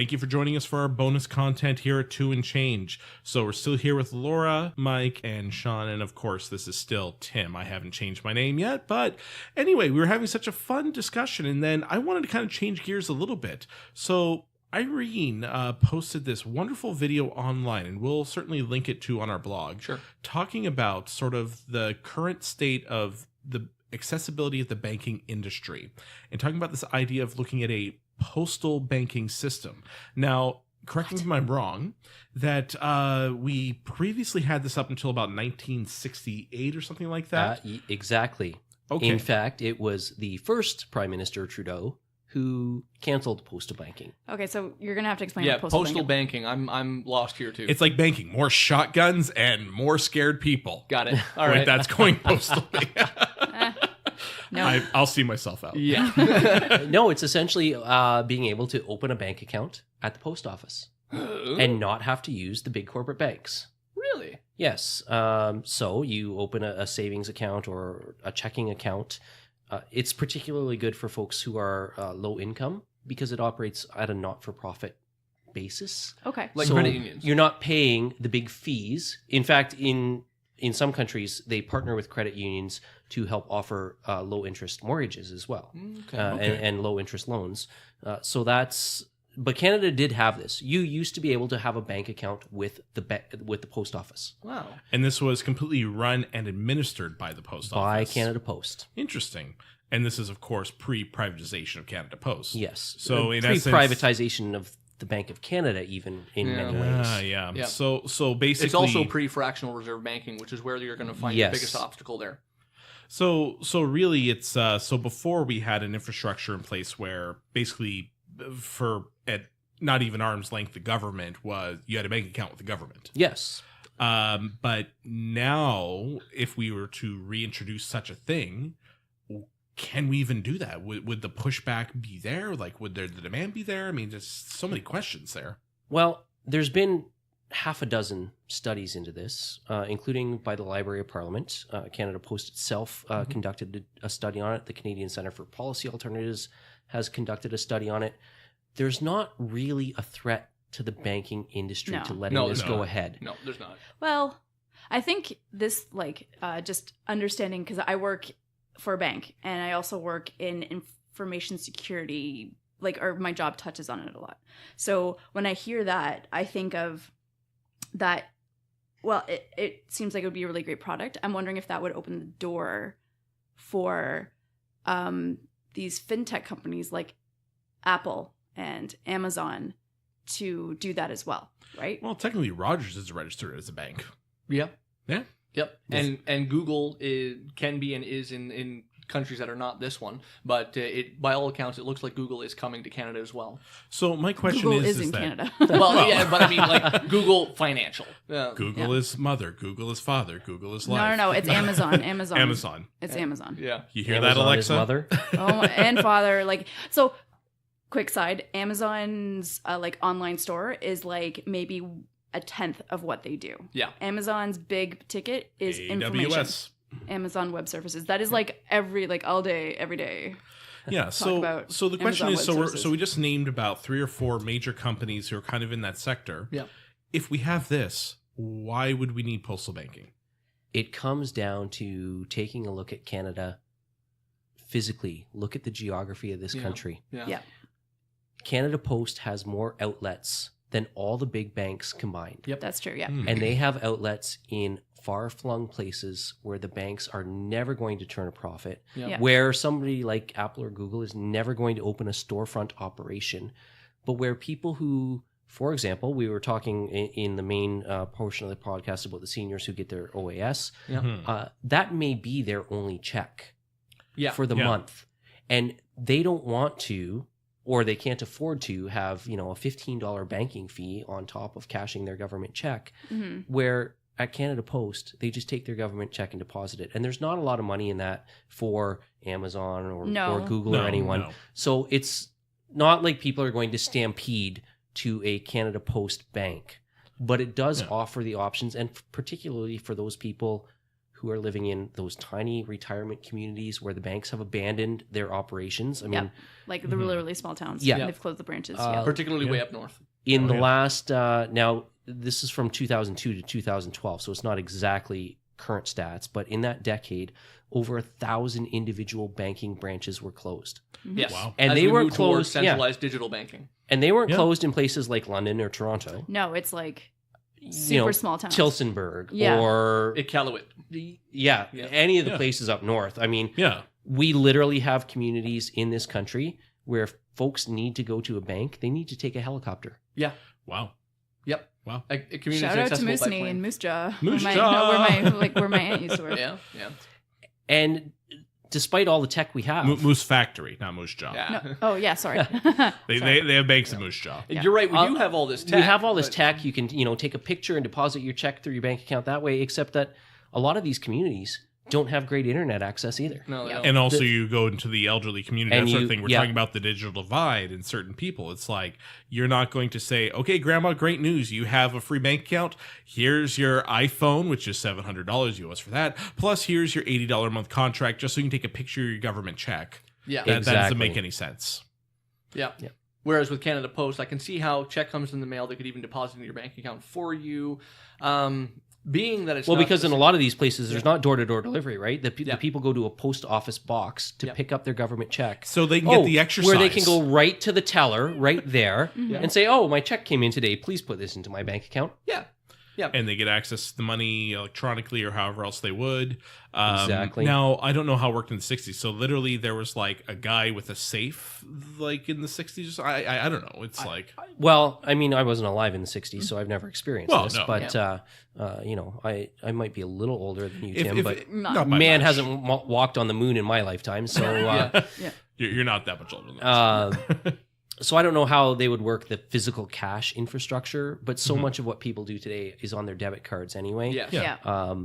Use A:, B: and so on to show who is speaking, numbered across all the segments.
A: thank you for joining us for our bonus content here at 2 and Change. So we're still here with Laura, Mike, and Shawn, and of course, this is still Tim. I haven't changed my name yet, but anyway, we were having such a fun discussion, and then I wanted to kind of change gears a little bit. So Irene posted this wonderful video online, and we'll certainly link it to on our blog.
B: Sure.
A: Talking about sort of the current state of the accessibility of the banking industry, and talking about this idea of looking at a postal banking system. Now, correct me if I'm wrong, that we previously had this up until about 1968 or something like that.
C: Exactly.
A: Okay.
C: In fact, it was the first Prime Minister Trudeau who canceled postal banking.
D: Okay, so you're gonna have to explain.
B: Yeah,
D: what
B: postal banking. I'm lost here too.
A: It's like banking, more shotguns and more scared people.
B: Got it. All
A: Wait,
B: right.
A: that's going postal.
D: No.
A: I'll see myself out.
B: Yeah.
C: No, it's essentially being able to open a bank account at the post office and not have to use the big corporate banks.
B: Really?
C: Yes. So you open a savings account or a checking account. It's particularly good for folks who are low income because it operates at a not-for-profit basis.
D: Okay.
B: Like
C: So
B: credit unions.
C: You're not paying the big fees. In fact, in some countries, they partner with credit unions to help offer low-interest mortgages as well,
A: Okay.
C: and low-interest loans. But Canada did have this. You used to be able to have a bank account with the post office.
B: Wow.
A: And this was completely run and administered by the post
C: By
A: office.
C: Canada Post.
A: Interesting. And this is, of course, pre-privatization of Canada Post.
C: Yes.
A: So in essence,
C: pre-privatization of the Bank of Canada, even in many ways.
A: yeah.
B: Yeah.
A: So basically,
B: It's also pre-fractional reserve banking, which is where you're going to find
C: Yes.
B: the biggest obstacle there.
A: So really, it's so before we had an infrastructure in place where basically, for at not even arm's length, the government was you had a bank account with the government.
C: Yes.
A: But now, if we were to reintroduce such a thing, can we even do that? Would the pushback be there? Like, would the demand be there? I mean, there's so many questions there.
C: Well, there's been half a dozen studies into this, including by the Library of Parliament. Canada Post itself conducted a study on it. The Canadian Centre for Policy Alternatives has conducted a study on it. There's not really a threat to the banking industry
D: No.
C: to letting
B: No,
C: this
B: there's
C: go
B: not.
C: ahead.
B: No, there's not.
D: Well, I think this, just understanding, because I work for a bank and I also work in information security, or my job touches on it a lot. So when I hear that, I think of that, well, it seems like it would be a really great product. I'm wondering if that would open the door for these fintech companies like Apple and Amazon to do that as well, right?
A: Well, technically, Rogers is registered as a bank.
B: Yep.
A: Yeah.
B: Yep. And Google can be and is in countries that are not this one, but by all accounts, it looks like Google is coming to Canada as well.
A: So my question
D: Google
A: is
D: in
A: that
D: Canada.
B: Well, yeah, but I mean, like Google Financial.
A: Google is mother, Google is father, Google is life.
D: No, it's Amazon.
A: Amazon.
D: It's Amazon.
B: Yeah.
A: You hear
C: Amazon
A: that, Alexa?
C: is mother.
D: Oh, and father. So, quick side, Amazon's online store is maybe a tenth of what they do.
B: Yeah.
D: Amazon's big ticket is information.
A: AWS.
D: Amazon Web Services. That is all day, every day.
A: Yeah.
D: about
A: So the question
D: Amazon
A: is,
D: Web Services.
A: so we just named about 3 or 4 major companies who are kind of in that sector.
B: Yeah.
A: If we have this, why would we need postal banking?
C: It comes down to taking a look at Canada physically. Look at the geography of this country.
D: Yeah.
C: Canada Post has more outlets than all the big banks combined.
B: Yep.
D: That's true. Yeah.
A: Hmm.
C: And they have outlets in far-flung places where the banks are never going to turn a profit,
B: Yeah.
C: where somebody like Apple or Google is never going to open a storefront operation, but where people who, for example, we were talking in the main portion of the podcast about the seniors who get their OAS,
B: Yeah.
C: that may be their only check
B: Yeah.
C: for the month. And they don't want to, or they can't afford to have, a $15 banking fee on top of cashing their government check, where at Canada Post, they just take their government check and deposit it. And there's not a lot of money in that for Amazon or Google or anyone.
A: No.
C: So it's not like people are going to stampede to a Canada Post bank, but it does offer the options, and particularly for those people who are living in those tiny retirement communities where the banks have abandoned their operations. I mean,
D: like the literally small towns.
C: Yeah.
D: They've closed the branches.
B: Particularly way up north.
C: in the last, now this is from 2002 to 2012, so it's not exactly current stats, but in that decade, over 1,000 individual banking branches were closed.
B: Yes.
A: Wow.
C: And
B: As
C: they
B: we
C: were
B: move towards
C: closed, yeah.
B: centralized digital banking.
C: And they weren't closed in places like London or Toronto.
D: No, it's like super small towns.
C: Tilsonburg
D: Yeah.
C: or
B: Iqaluit.
C: any of the places up north. I mean, we literally have communities in this country where if folks need to go to a bank, they need to take a helicopter.
B: Yeah.
A: Wow.
B: Yep.
A: Wow.
B: A community
D: Shout out to
B: accessible by
D: Moosonee
B: plane.
D: and Moose Jaw.
A: Moose
D: where
A: Jaw!
D: where my aunt used to work.
B: Yeah. Yeah.
C: And despite all the tech we have,
A: Moose Factory, not Moose Jaw.
B: Yeah.
D: No. Oh yeah, sorry.
A: They have banks in Moose Jaw.
B: You're right. We do have all this tech.
C: we have all this
B: but-
C: tech. You can take a picture and deposit your check through your bank account that way. Except that a lot of these communities don't have great internet access either.
B: No,
D: Yeah.
B: no.
A: And also, you go into the elderly community,
C: And
A: that sort
C: you-
A: of thing. We're
C: yeah.
A: talking about the digital divide in certain people. It's like, you're not going to say, okay, grandma, great news. You have a free bank account. Here's your iPhone, which is $700 US for that. Plus, here's your $80 a month contract just so you can take a picture of your government check.
B: Yeah.
A: That doesn't
C: Exactly.
A: make any sense.
B: Yeah.
C: Yeah.
B: Whereas with Canada Post, I can see how check comes in the mail. They could even deposit into your bank account for you. Being that it's
C: Well,
B: not
C: because in a lot of these places, there's not door-to-door delivery, right? The
B: Yeah.
C: people go to a post office box to pick up their government check.
A: So they can get the exercise.
C: Where they can go right to the teller right there and say, oh, my check came in today. Please put this into my bank account.
B: Yeah. Yeah.
A: and they get access to the money electronically or however else they would.
C: Exactly.
A: Now, I don't know how it worked in the 60s. So literally there was like a guy with a safe like in the 60s. I don't know. It's
C: Well, I mean, I wasn't alive in the 60s, so I've never experienced this.
A: no.
C: But, I might be a little older than you, Tim, but
A: not by
C: man
A: much.
C: hasn't walked on the moon in my lifetime. So,
A: You're not that much older than us.
C: so I don't know how they would work the physical cash infrastructure, but so much of what people do today is on their debit cards anyway.
B: Yes.
D: Yeah.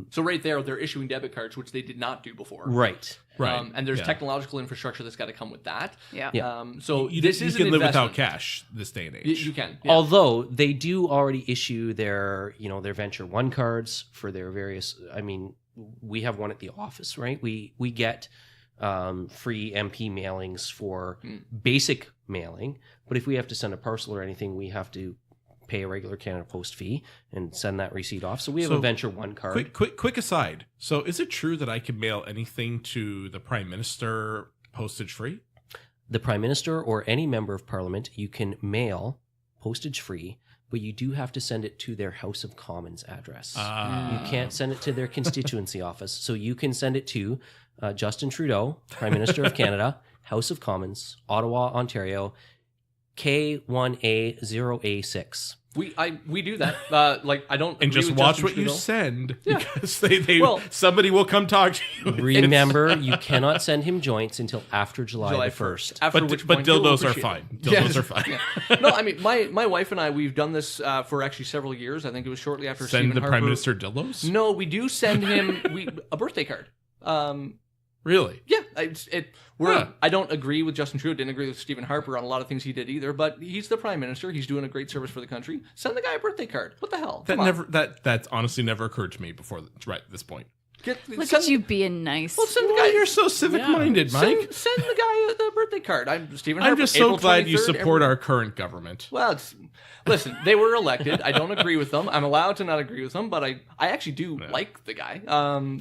B: So right there, they're issuing debit cards, which they did not do before.
C: Right.
A: Right.
B: And there's
A: Yeah.
B: technological infrastructure that's got to come with that.
D: Yeah.
C: Yeah.
B: So
A: you
B: this is
A: can
B: an
A: live
B: investment.
A: without cash this day and
B: You,
A: age.
B: you can. Yeah.
C: Although they do already issue their Venture One cards for their various. I mean, we have one at the office, right? We get free MP mailings for basic mailing, but if we have to send a parcel or anything, we have to pay a regular Canada Post fee and send that receipt off. So we have a Venture One card.
A: Quick aside. So is it true that I can mail anything to the Prime Minister postage free?
C: The Prime Minister or any member of Parliament, you can mail postage free, but you do have to send it to their House of Commons address. You can't send it to their constituency office. So you can send it to Justin Trudeau, Prime Minister of Canada, House of Commons, Ottawa, Ontario, K1A0A6.
B: We do that. I don't.
A: And
B: agree
A: just
B: with
A: watch
B: Justin
A: what you
B: Trudeau.
A: send because somebody will come talk to you.
C: Remember, you cannot send him joints until after July the 1st.
B: After
A: But
B: which
A: but
B: point he'll
A: dildos are
B: appreciate
A: fine.
B: it.
A: Dildos are fine.
B: No, I mean my wife and I, we've done this for actually several years. I think it was shortly after
A: Send
B: Stephen
A: the
B: Harper.
A: Prime Minister dildos?
B: No, we do send him a birthday card.
A: Really?
B: Yeah, I don't agree with Justin Trudeau. Didn't agree with Stephen Harper on a lot of things he did either. But he's the Prime Minister. He's doing a great service for the country. Send the guy a birthday card. What the hell? Come on.
A: That honestly never occurred to me before right at this point.
D: Look
B: send,
D: at you being nice.
B: Well, send the guy.
A: You're so civic minded, Mike.
B: Send the guy the birthday card. I'm Stephen
A: I'm
B: Harper.
A: just so
B: April
A: glad you
B: 23rd,
A: support our current government.
B: Well, listen, they were elected. I don't agree with them. I'm allowed to not agree with them, but I actually do like the guy.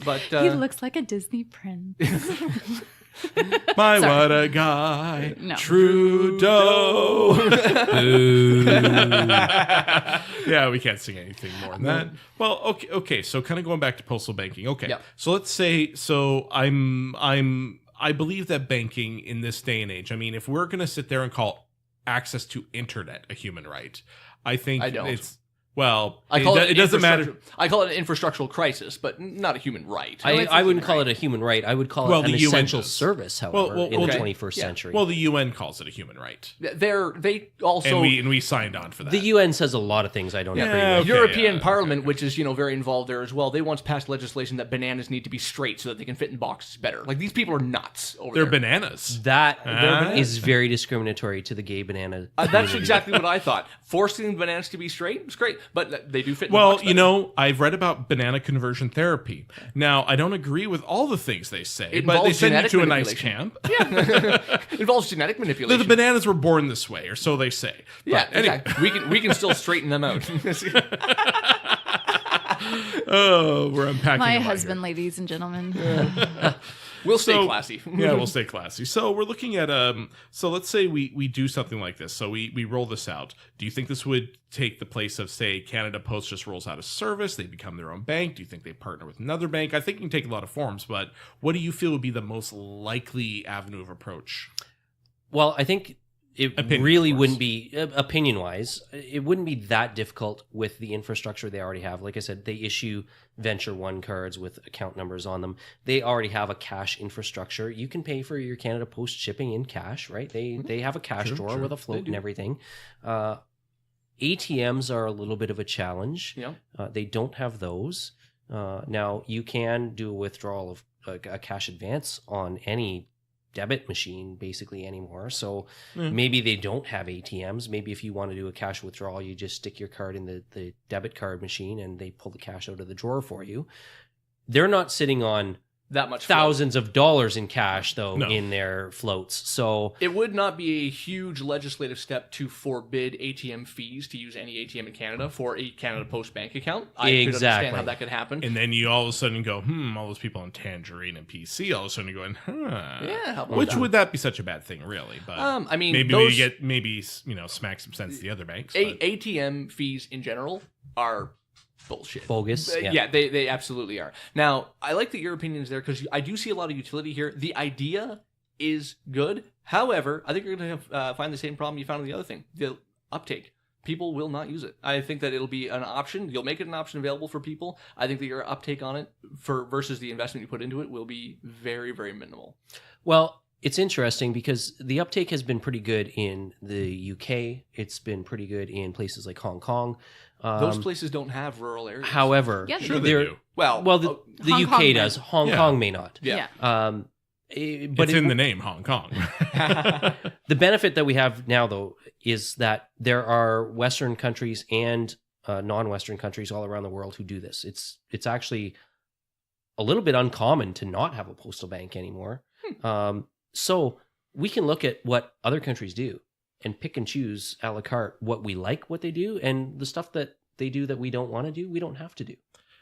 B: But
D: He looks like a Disney prince.
A: My, what a guy.
D: No.
A: Trudeau. Yeah, we can't sing anything more than that. Well, okay. So kind of going back to postal banking. Okay.
B: Yeah.
A: So let's say, I believe that banking in this day and age, I mean, if we're going to sit there and call access to internet a human right, I think
B: I don't.
A: it doesn't matter.
B: I call it an infrastructural crisis, but not a human right.
C: I wouldn't call it a human right. I would call it an
A: the UN
C: essential
A: does.
C: service, however, in the 21st
B: Yeah.
C: century.
A: Well, the UN calls it a human right.
B: They also
A: And we signed on for that.
C: the UN says a lot of things I don't agree with.
A: Okay,
B: European
A: yeah,
B: Parliament, which is very involved there as well. They once passed legislation that bananas need to be straight so that they can fit in boxes better. Like these people are nuts over
A: They're
B: there.
A: bananas.
C: That is very discriminatory to the gay banana.
B: That's exactly what I thought. Forcing bananas to be straight is great. but they do fit. In
A: Well,
B: the box
A: you know, I've read about banana conversion therapy. Now, I don't agree with all the things they say,
B: It
A: but they
B: involves
A: send you
B: genetic
A: to a nice
B: manipulation.
A: camp.
B: It involves genetic manipulation.
A: The bananas were born this way, or so they say.
B: Yeah,
A: But anyway.
B: exactly. We can still straighten them out.
A: Oh, we're unpacking.
D: My
A: a lot
D: husband, ladies and gentlemen.
B: We'll stay
A: So-
B: classy.
A: Yeah, we'll stay classy. So we're looking at so let's say we do something like this. So we roll this out. Do you think this would take the place of, say, Canada Post just rolls out a service, they become their own bank? Do you think they partner with another bank? I think it can take a lot of forms, but what do you feel would be the most likely avenue of approach?
C: Well, I think it
A: Opinion,
C: really
A: of course.
C: wouldn't be, opinion-wise, it wouldn't be that difficult with the infrastructure they already have. Like I said, they issue Venture One cards with account numbers on them. They already have a cash infrastructure. You can pay for your Canada Post shipping in cash, right? They have a cash
A: Sure,
C: drawer
A: sure.
C: with a float and everything. ATMs are a little bit of a challenge.
B: Yeah.
C: They don't have those. Now, you can do a withdrawal of a cash advance on any debit machine basically anymore. So maybe they don't have ATMs. Maybe if you want to do a cash withdrawal, you just stick your card in the debit card machine and they pull the cash out of the drawer for you. They're not sitting on
B: That much float.
C: thousands of dollars in cash though
A: No.
C: in their floats. So
B: It would not be a huge legislative step to forbid ATM fees to use any ATM in Canada for a Canada Post bank account. I could understand
C: Exactly.
B: how that could happen.
A: And then you all of a sudden go, all those people on Tangerine and PC, all of a sudden you're going,
B: Yeah, how about
A: Which
B: that?
A: would that be such a bad thing, really? But
B: I mean,
A: maybe
B: those
A: we get smack some sense to the other banks. but-
B: ATM fees in general are bullshit.
C: bogus.
B: Yeah, they absolutely are. Now, I like that your opinion is there because I do see a lot of utility here. The idea is good. However, I think you're going to find the same problem you found with the other thing, the uptake. People will not use it. I think that it'll be an option. You'll make it an option available for people. I think that your uptake on it versus the investment you put into it will be very, very minimal.
C: Well, it's interesting because the uptake has been pretty good in the UK. It's been pretty good in places like Hong Kong.
B: Those places don't have rural areas.
C: However,
D: Yeah,
A: Sure they
C: they're-
A: do.
B: well,
C: the
D: Hong
C: UK
D: Kong
C: does.
D: might.
C: Hong
A: Yeah.
C: Kong may not.
B: yeah.
C: But
A: It's in the name, Hong Kong.
C: the benefit that we have now, though, is that there are Western countries and non-Western countries all around the world who do this. It's actually a little bit uncommon to not have a postal bank anymore. So we can look at what other countries do and pick and choose a la carte what we like, what they do, and the stuff that they do that we don't want to do, we don't have to do.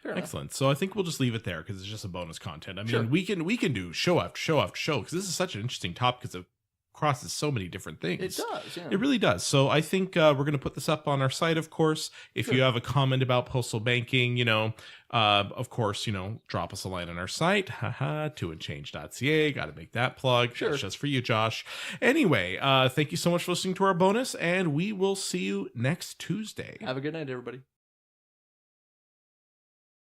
B: Fair enough.
A: Excellent. So I think we'll just leave it there because it's just a bonus content. I mean,
B: Sure.
A: we can do show after show after show because this is such an interesting topic because it crosses so many different things.
B: It does, yeah.
A: It really does. So I think we're going to put this up on our site, of course. If you have a comment about postal banking, of course, drop us a line on our site. Haha, toandchange.ca. Got to make that plug.
B: Sure.
A: That's just for you, Josh. Anyway, thank you so much for listening to our bonus, and we will see you next Tuesday.
B: Have a good night, everybody.